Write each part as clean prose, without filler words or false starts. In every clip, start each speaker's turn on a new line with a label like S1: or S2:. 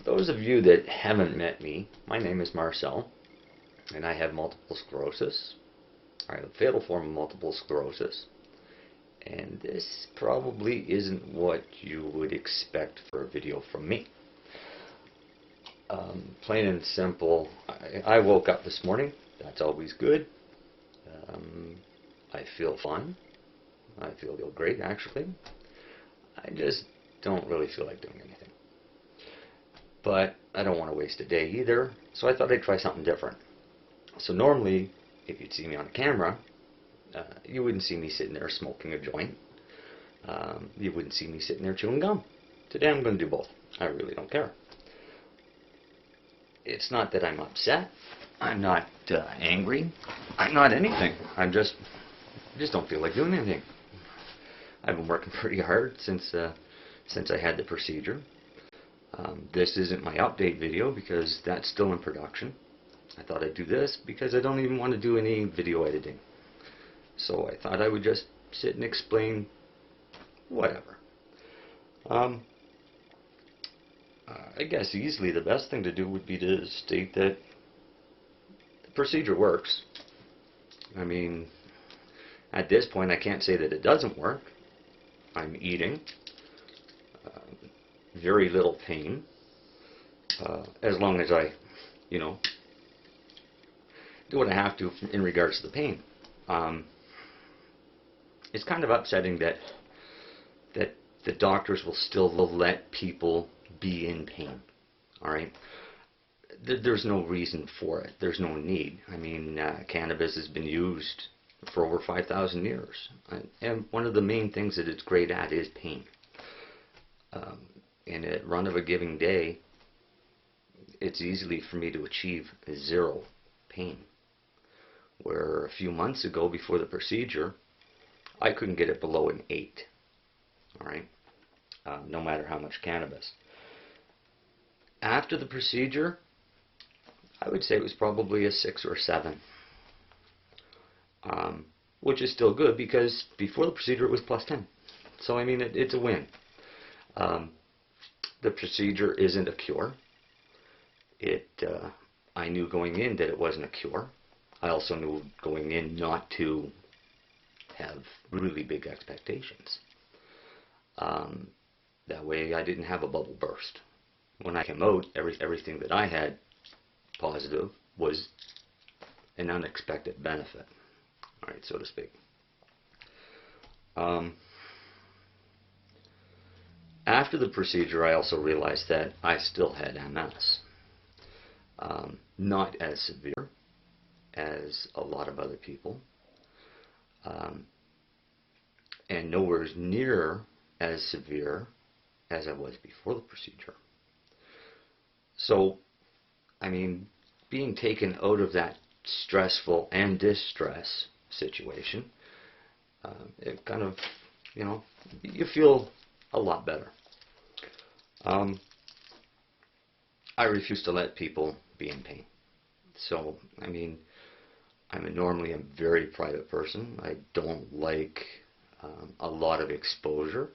S1: those of you that haven't met me, my name is Marcel, and I have multiple sclerosis. I have a fatal form of multiple sclerosis, and this probably isn't what you would expect for a video from me. Plain and simple, I woke up this morning. That's always good. I feel fine. I feel great, actually. I just don't really feel like doing anything. But I don't want to waste a day either, so I thought I'd try something different. So normally, if you'd see me on camera, you wouldn't see me sitting there smoking a joint. You wouldn't see me sitting there chewing gum. Today I'm going to do both. I really don't care. It's not that I'm upset. I'm not angry. I'm not anything. I just don't feel like doing anything. I've been working pretty hard since I had the procedure. This isn't my update video because that's still in production. I thought I'd do this because I don't even want to do any video editing. So I thought I would just sit and explain whatever. I guess easily the best thing to do would be to state that the procedure works. I mean, at this point I can't say that it doesn't work. I'm eating. Very little pain. As long as I, do what I have to in regards to the pain. It's kind of upsetting that the doctors will still let people be in pain. All right, there's no reason for it. There's no need. I mean, cannabis has been used for over 5,000 years, and one of the main things that it's great at is pain. In a run of a given day, it's easily for me to achieve 0 pain. Where a few months ago, before the procedure, I couldn't get it below an 8. All right, no matter how much cannabis. After the procedure, I would say it was probably a 6 or 7, which is still good because before the procedure it was plus 10. So I mean, it's a win. The procedure isn't a cure. I knew going in that it wasn't a cure. I also knew going in not to have really big expectations. That way I didn't have a bubble burst. When I came out, everything that I had positive was an unexpected benefit, all right, so to speak. After the procedure, I also realized that I still had MS. Not as severe as a lot of other people, and nowhere near as severe as I was before the procedure. So, I mean, being taken out of that stressful and distress situation, it kind of, you feel a lot better. I refuse to let people be in pain. So, I mean, normally a very private person. I don't like a lot of exposure.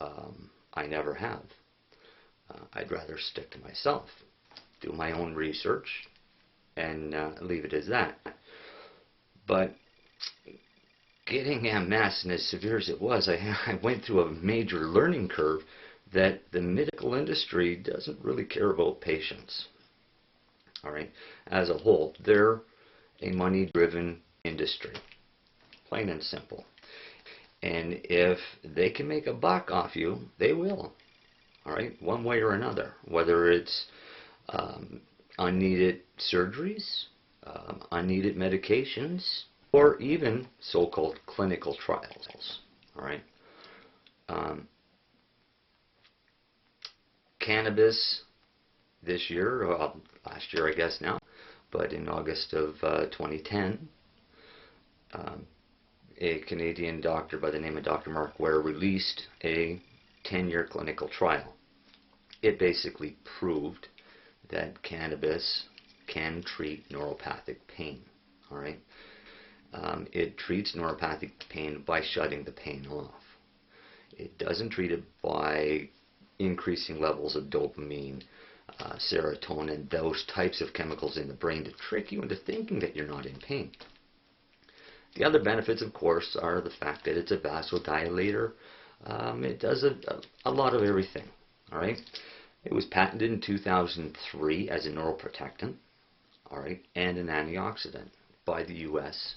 S1: I never have. I'd rather stick to myself, do my own research, and leave it as that. But getting MS, and as severe as it was, I went through a major learning curve that the medical industry doesn't really care about patients. All right, as a whole, they're a money-driven industry, plain and simple. And if they can make a buck off you, they will. All right, one way or another, whether it's unneeded surgeries, unneeded medications, or even so-called clinical trials. All right. Cannabis this year, last year I guess now, but in August of 2010, a Canadian doctor by the name of Dr. Mark Ware released a 10-year clinical trial. It basically proved that cannabis can treat neuropathic pain. All right, it treats neuropathic pain by shutting the pain off. It doesn't treat it by increasing levels of dopamine, serotonin, those types of chemicals in the brain to trick you into thinking that you're not in pain. The other benefits, of course, are the fact that it's a vasodilator. It does a lot of everything. All right. It was patented in 2003 as a neuroprotectant, all right, and an antioxidant by the U.S.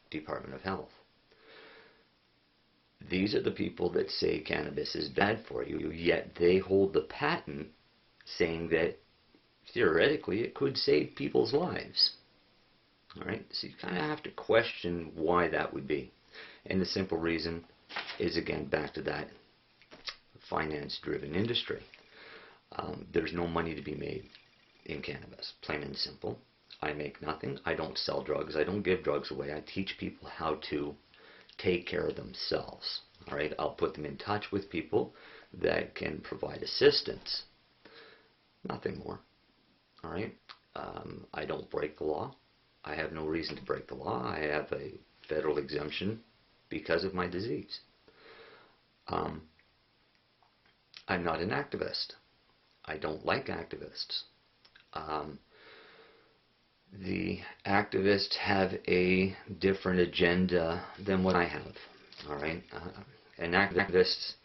S1: Department of Health. These are the people that say cannabis is bad for you, yet they hold the patent saying that theoretically it could save people's lives. All right, so you kind of have to question why that would be. And the simple reason is, again, back to that finance-driven industry. There's no money to be made in cannabis, plain and simple. I make nothing. I don't sell drugs. I don't give drugs away. I teach people how to take care of themselves. All right, I'll put them in touch with people that can provide assistance. Nothing more. All right, I don't break the law. I have no reason to break the law. I have a federal exemption because of my disease. I'm not an activist. I don't like activists. The activists have a different agenda than what I have. All right, an activist,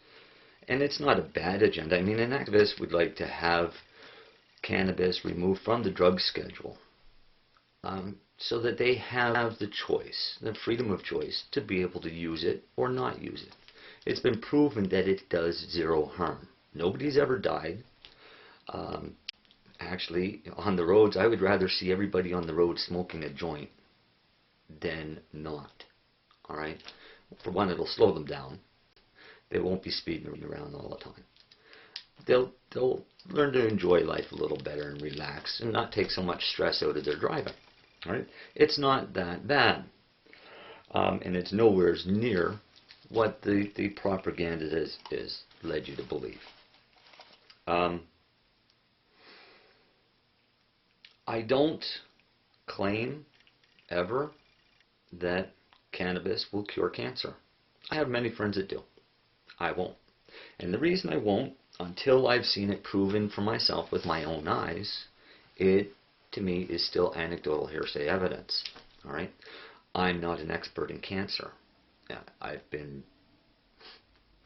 S1: and it's not a bad agenda. I mean, an activist would like to have cannabis removed from the drug schedule, so that they have the choice, the freedom of choice, to be able to use it or not use it. It's been proven that it does zero harm. Nobody's ever died. Actually, on the roads, I would rather see everybody on the road smoking a joint than not. All right? For one, it'll slow them down. They won't be speeding around all the time. They'll learn to enjoy life a little better and relax and not take so much stress out of their driving. All right? It's not that bad. And it's nowhere near what the propaganda has led you to believe. I don't claim ever that cannabis will cure cancer. I have many friends that do. I won't. And the reason I won't, until I've seen it proven for myself with my own eyes, it, to me, is still anecdotal hearsay evidence. All right? I'm not an expert in cancer. I've been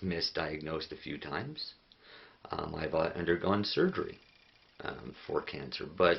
S1: misdiagnosed a few times. I've undergone surgery for cancer, but